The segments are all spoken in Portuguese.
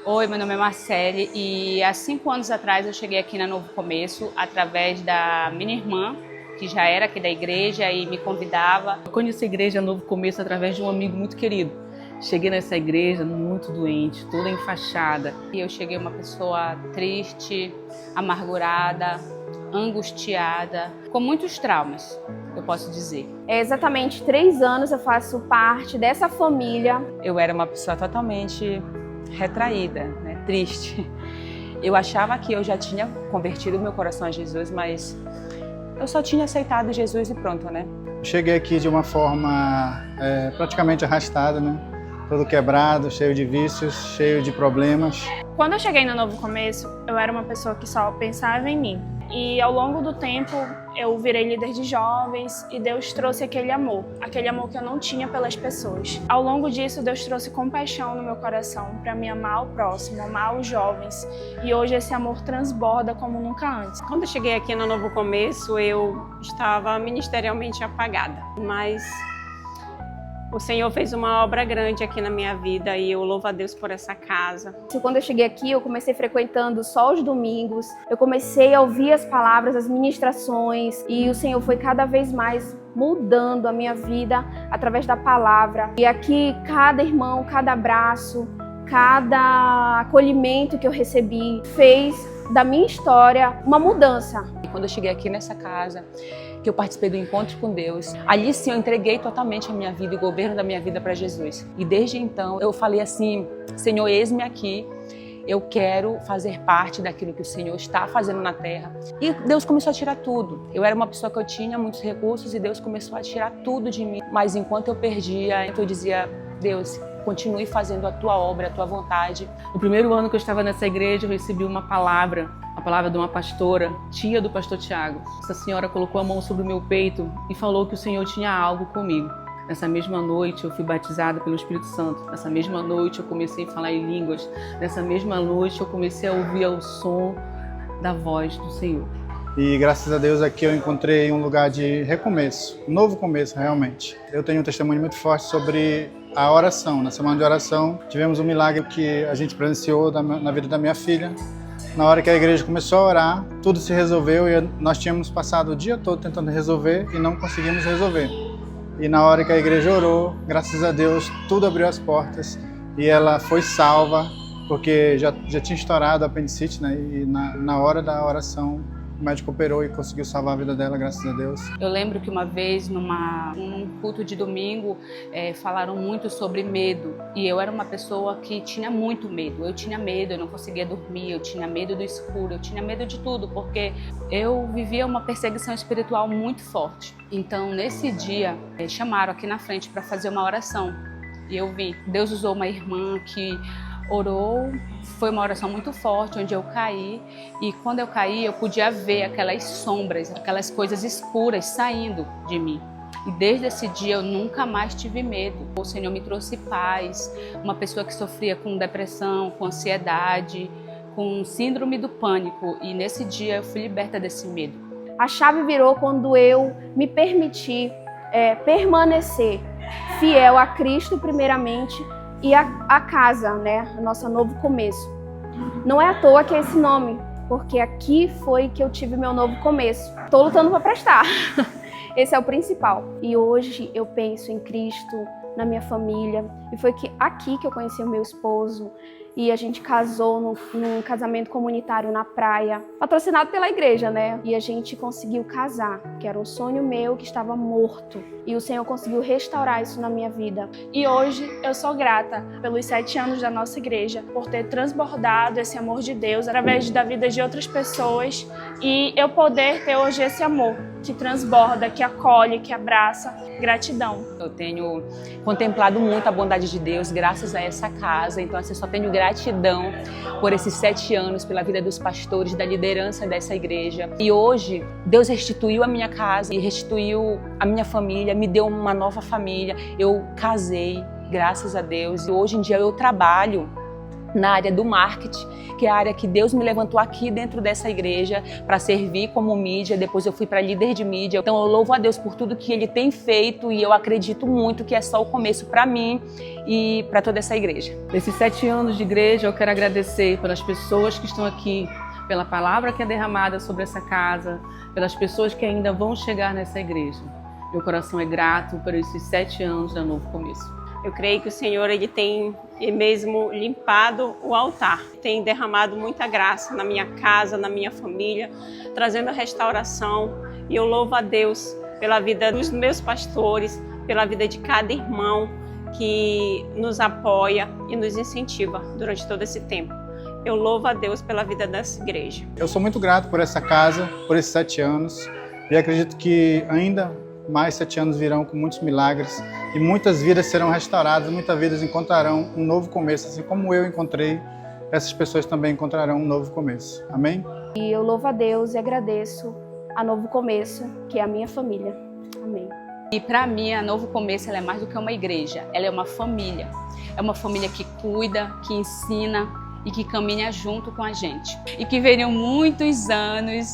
Oi, meu nome é Marcele e há 5 anos atrás eu cheguei aqui na Novo Começo através da minha irmã, que já era aqui da igreja e me convidava. Eu conheci a igreja Novo Começo através de um amigo muito querido. Cheguei nessa igreja muito doente, toda enfaixada. E eu cheguei uma pessoa triste, amargurada, angustiada, com muitos traumas, eu posso dizer. É exatamente 3 anos eu faço parte dessa família. Eu era uma pessoa totalmente retraída, né? Triste. Eu achava que eu já tinha convertido meu coração a Jesus, mas eu só tinha aceitado Jesus e pronto, né? Cheguei aqui de uma forma praticamente arrastada, né? Todo quebrado, cheio de vícios, cheio de problemas. Quando eu cheguei no Novo Começo, eu era uma pessoa que só pensava em mim. E ao longo do tempo, eu virei líder de jovens e Deus trouxe aquele amor que eu não tinha pelas pessoas. Ao longo disso, Deus trouxe compaixão no meu coração para me amar o próximo, amar os jovens. E hoje esse amor transborda como nunca antes. Quando eu cheguei aqui no Novo Começo, eu estava ministerialmente apagada, mas o Senhor fez uma obra grande aqui na minha vida e eu louvo a Deus por essa casa. Quando eu cheguei aqui, eu comecei frequentando só os domingos, eu comecei a ouvir as palavras, as ministrações, e o Senhor foi cada vez mais mudando a minha vida através da palavra. E aqui, cada irmão, cada abraço, cada acolhimento que eu recebi fez da minha história uma mudança. Quando eu cheguei aqui nessa casa, que eu participei do encontro com Deus, ali sim eu entreguei totalmente a minha vida e o governo da minha vida para Jesus. E desde então eu falei assim: Senhor, eis-me aqui, eu quero fazer parte daquilo que o Senhor está fazendo na terra. E Deus começou a tirar tudo. Eu era uma pessoa que eu tinha muitos recursos e Deus começou a tirar tudo de mim. Mas enquanto eu perdia, eu dizia: Deus, continue fazendo a tua obra, a tua vontade. No primeiro ano que eu estava nessa igreja, eu recebi uma palavra de uma pastora, tia do pastor Tiago. Essa senhora colocou a mão sobre o meu peito e falou que o Senhor tinha algo comigo. Nessa mesma noite eu fui batizada pelo Espírito Santo. Nessa mesma noite eu comecei a falar em línguas. Nessa mesma noite eu comecei a ouvir o som da voz do Senhor. E graças a Deus aqui eu encontrei um lugar de recomeço, um novo começo realmente. Eu tenho um testemunho muito forte sobre a oração. Na semana de oração tivemos um milagre que a gente presenciou na vida da minha filha. Na hora que a igreja começou a orar, tudo se resolveu e nós tínhamos passado o dia todo tentando resolver e não conseguimos resolver. E na hora que a igreja orou, graças a Deus, tudo abriu as portas e ela foi salva, porque já tinha estourado a apendicite, né? E na hora da oração, o médico operou e conseguiu salvar a vida dela, graças a Deus. Eu lembro que uma vez, num culto de domingo, falaram muito sobre medo. E eu era uma pessoa que tinha muito medo. Eu tinha medo, eu não conseguia dormir, eu tinha medo do escuro, eu tinha medo de tudo, porque eu vivia uma perseguição espiritual muito forte. Então, nesse dia, chamaram aqui na frente para fazer uma oração. E eu vi, Deus usou uma irmã que orou, foi uma oração muito forte, onde eu caí, e quando eu caí eu podia ver aquelas sombras, aquelas coisas escuras saindo de mim. E desde esse dia eu nunca mais tive medo. O Senhor me trouxe paz, uma pessoa que sofria com depressão, com ansiedade, com síndrome do pânico, e nesse dia eu fui liberta desse medo. A chave virou quando eu me permiti permanecer fiel a Cristo primeiramente, e a casa, né? O nosso novo começo. Não é à toa que é esse nome, porque aqui foi que eu tive meu novo começo. Estou lutando para prestar. Esse é o principal. E hoje eu penso em Cristo, na minha família. E foi aqui que eu conheci o meu esposo. E a gente casou num casamento comunitário na praia, patrocinado pela igreja, né? E a gente conseguiu casar, que era um sonho meu que estava morto. E o Senhor conseguiu restaurar isso na minha vida. E hoje eu sou grata pelos 7 anos da nossa igreja, por ter transbordado esse amor de Deus através da vida de outras pessoas, e eu poder ter hoje esse amor que transborda, que acolhe, que abraça. Gratidão. Eu tenho contemplado muito a bondade de Deus graças a essa casa, então assim, eu só tenho gratidão por esses 7 anos, pela vida dos pastores, da liderança dessa igreja. E hoje Deus restituiu a minha casa e restituiu a minha família, me deu uma nova família. Eu casei, graças a Deus, e hoje em dia eu trabalho na área do marketing, que é a área que Deus me levantou aqui dentro dessa igreja para servir como mídia. Depois eu fui para líder de mídia. Então eu louvo a Deus por tudo que Ele tem feito e eu acredito muito que é só o começo para mim e para toda essa igreja. Nesses 7 anos de igreja, eu quero agradecer pelas pessoas que estão aqui, pela palavra que é derramada sobre essa casa, pelas pessoas que ainda vão chegar nessa igreja. Meu coração é grato por esses 7 anos da Novo Começo. Eu creio que o Senhor ele tem mesmo limpado o altar, tem derramado muita graça na minha casa, na minha família, trazendo restauração. E eu louvo a Deus pela vida dos meus pastores, pela vida de cada irmão que nos apoia e nos incentiva durante todo esse tempo. Eu louvo a Deus pela vida dessa igreja. Eu sou muito grato por essa casa, por esses 7 anos e acredito que ainda mais 7 anos virão com muitos milagres e muitas vidas serão restauradas, muitas vidas encontrarão um novo começo, assim como eu encontrei, essas pessoas também encontrarão um novo começo. Amém? E eu louvo a Deus e agradeço a Novo Começo, que é a minha família. Amém. E para mim, a Novo Começo ela é mais do que uma igreja, ela é uma família. É uma família que cuida, que ensina e que caminha junto com a gente. E que venham muitos anos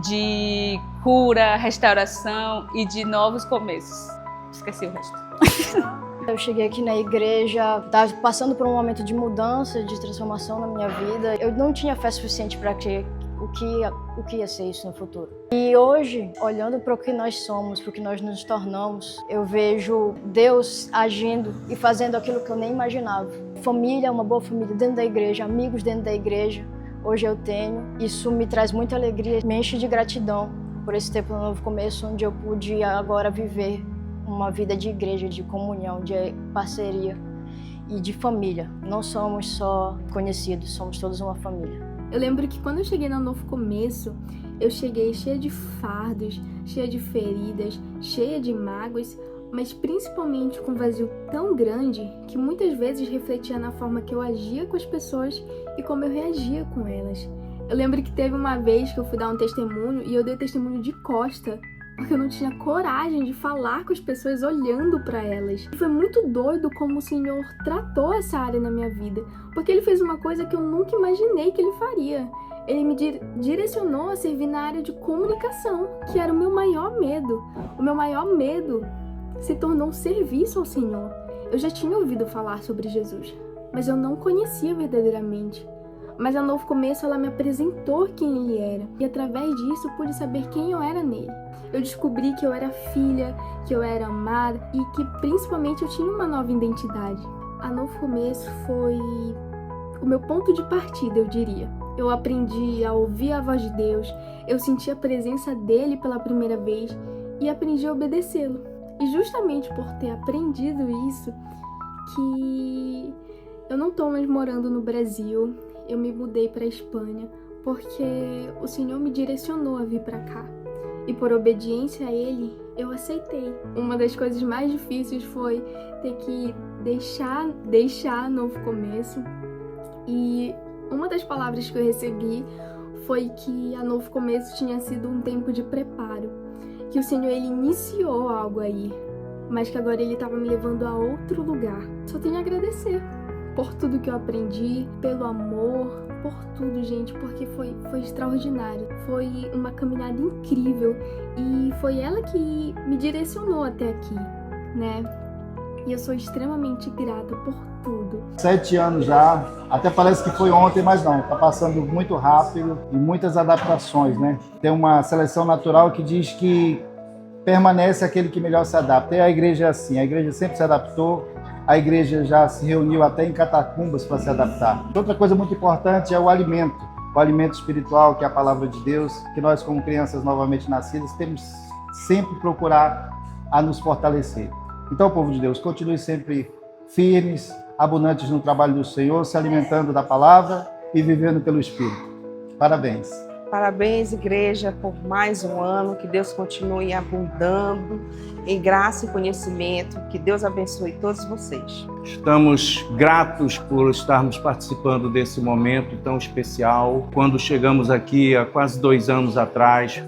de cura, restauração e de novos começos. Esqueci o resto. Eu cheguei aqui na igreja, estava passando por um momento de mudança, de transformação na minha vida. Eu não tinha fé suficiente para crer o que ia ser isso no futuro. E hoje, olhando para o que nós somos, para o que nós nos tornamos, eu vejo Deus agindo e fazendo aquilo que eu nem imaginava. Família, uma boa família dentro da igreja, amigos dentro da igreja. Hoje eu tenho. Isso me traz muita alegria, me enche de gratidão por esse tempo no Novo Começo, onde eu pude agora viver uma vida de igreja, de comunhão, de parceria e de família. Não somos só conhecidos, somos todos uma família. Eu lembro que quando eu cheguei no Novo Começo, eu cheguei cheia de fardos, cheia de feridas, cheia de mágoas, mas principalmente com um vazio tão grande que muitas vezes refletia na forma que eu agia com as pessoas e como eu reagia com elas. Eu lembro que teve uma vez que eu fui dar um testemunho e eu dei o testemunho de costa, porque eu não tinha coragem de falar com as pessoas olhando para elas. E foi muito doido como o Senhor tratou essa área na minha vida, porque Ele fez uma coisa que eu nunca imaginei que Ele faria. Ele me direcionou a servir na área de comunicação, que era o meu maior medo. O meu maior medo se tornou um serviço ao Senhor. Eu já tinha ouvido falar sobre Jesus, mas eu não conhecia verdadeiramente. Mas a Novo Começo, ela me apresentou quem Ele era. E através disso, eu pude saber quem eu era nele. Eu descobri que eu era filha, que eu era amada e que principalmente eu tinha uma nova identidade. A Novo Começo foi o meu ponto de partida, eu diria. Eu aprendi a ouvir a voz de Deus, eu senti a presença dele pela primeira vez e aprendi a obedecê-lo. E justamente por ter aprendido isso, que eu não estou mais morando no Brasil, eu me mudei para a Espanha, porque o Senhor me direcionou a vir para cá. E por obediência a Ele, eu aceitei. Uma das coisas mais difíceis foi ter que deixar Novo Começo. E uma das palavras que eu recebi foi que a Novo Começo tinha sido um tempo de preparo. Que o Senhor, Ele iniciou algo aí, mas que agora Ele estava me levando a outro lugar. Só tenho a agradecer por tudo que eu aprendi, pelo amor, por tudo, gente, porque foi extraordinário. Foi uma caminhada incrível e foi ela que me direcionou até aqui, né? E eu sou extremamente grata por tudo. 7 anos já, até parece que foi ontem, mas não, tá passando muito rápido e muitas adaptações, né? Tem uma seleção natural que diz que permanece aquele que melhor se adapta. E a igreja é assim, a igreja sempre se adaptou, a igreja já se reuniu até em catacumbas para se adaptar. Outra coisa muito importante é o alimento espiritual, que é a palavra de Deus, que nós como crianças novamente nascidas temos sempre procurar a nos fortalecer. Então, povo de Deus, continue sempre firmes, abundantes no trabalho do Senhor, se alimentando da palavra e vivendo pelo Espírito. Parabéns. Parabéns, igreja, por mais um ano. Que Deus continue abundando em graça e conhecimento. Que Deus abençoe todos vocês. Estamos gratos por estarmos participando desse momento tão especial. Quando chegamos aqui há quase 2 anos atrás,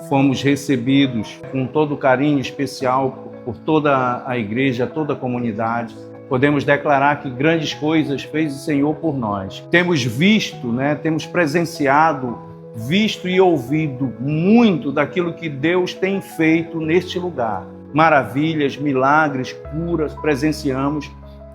fomos recebidos com todo o carinho especial por toda a igreja, toda a comunidade. podemos declarar que grandes coisas fez o Senhor por nós. Temos visto, temos presenciado, visto e ouvido muito daquilo que Deus tem feito neste lugar. Maravilhas, milagres, curas, presenciamos.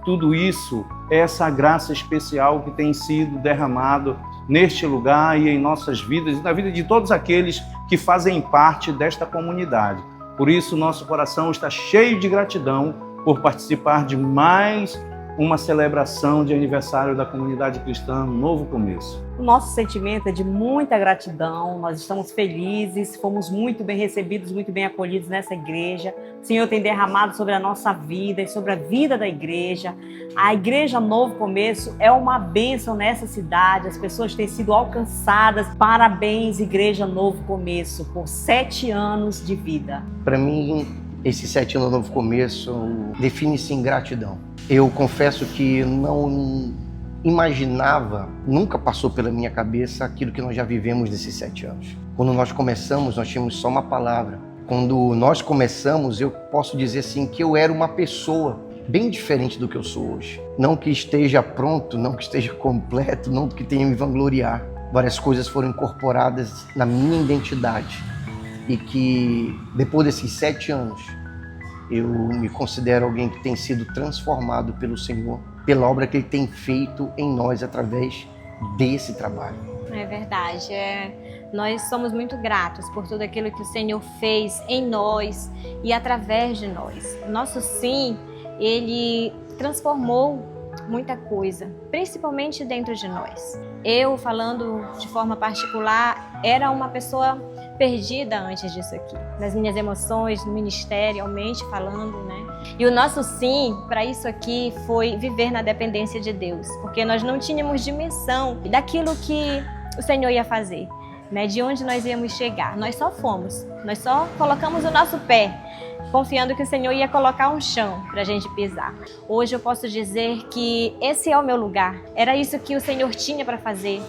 Tudo isso é essa graça especial que tem sido derramado neste lugar e em nossas vidas e na vida de todos aqueles que fazem parte desta comunidade. Por isso, nosso coração está cheio de gratidão por participar de mais uma celebração de aniversário da comunidade cristã Novo Começo. O nosso sentimento é de muita gratidão, nós estamos felizes, fomos muito bem recebidos, muito bem acolhidos nessa igreja. O Senhor tem derramado sobre a nossa vida e sobre a vida da igreja. A igreja Novo Começo é uma bênção nessa cidade, as pessoas têm sido alcançadas. Parabéns, Igreja Novo Começo, por 7 anos de vida. Para mim, esses 7 anos do Novo Começo define-se em gratidão. Eu confesso que não imaginava, nunca passou pela minha cabeça aquilo que nós já vivemos nesses 7 anos. Quando nós começamos, nós tínhamos só uma palavra. Quando nós começamos, eu posso dizer assim que eu era uma pessoa bem diferente do que eu sou hoje. Não que esteja pronto, não que esteja completo, não que tenha me vangloriar. Várias coisas foram incorporadas na minha identidade e que depois desses 7 anos eu me considero alguém que tem sido transformado pelo Senhor, pela obra que Ele tem feito em nós através desse trabalho. É verdade, nós somos muito gratos por tudo aquilo que o Senhor fez em nós e através de nós. O nosso sim, Ele transformou muita coisa, principalmente dentro de nós. Eu, falando de forma particular, era uma pessoa perdida antes disso aqui, nas minhas emoções, ministerialmente falando, E o nosso sim para isso aqui foi viver na dependência de Deus, porque nós não tínhamos dimensão daquilo que o Senhor ia fazer, de onde nós íamos chegar. Nós só fomos, nós só colocamos o nosso pé, confiando que o Senhor ia colocar um chão para a gente pisar. Hoje eu posso dizer que esse é o meu lugar. Era isso que o Senhor tinha para fazer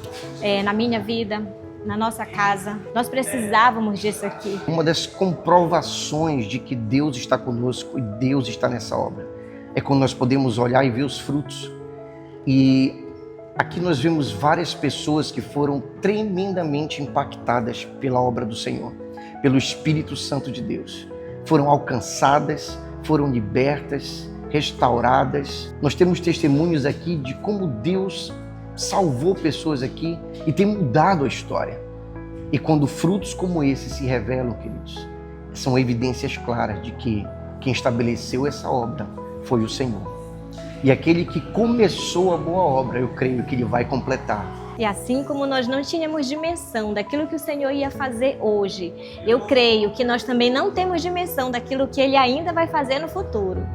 na minha vida, na nossa casa. Nós precisávamos disso aqui. Uma das comprovações de que Deus está conosco e Deus está nessa obra é quando nós podemos olhar e ver os frutos. E aqui nós vemos várias pessoas que foram tremendamente impactadas pela obra do Senhor, pelo Espírito Santo de Deus. Foram alcançadas, foram libertas, restauradas. Nós temos testemunhos aqui de como Deus salvou pessoas aqui e tem mudado a história. E quando frutos como esse se revelam, queridos, são evidências claras de que quem estabeleceu essa obra foi o Senhor. E aquele que começou a boa obra, eu creio que Ele vai completar. E assim como nós não tínhamos dimensão daquilo que o Senhor ia fazer hoje, eu creio que nós também não temos dimensão daquilo que Ele ainda vai fazer no futuro.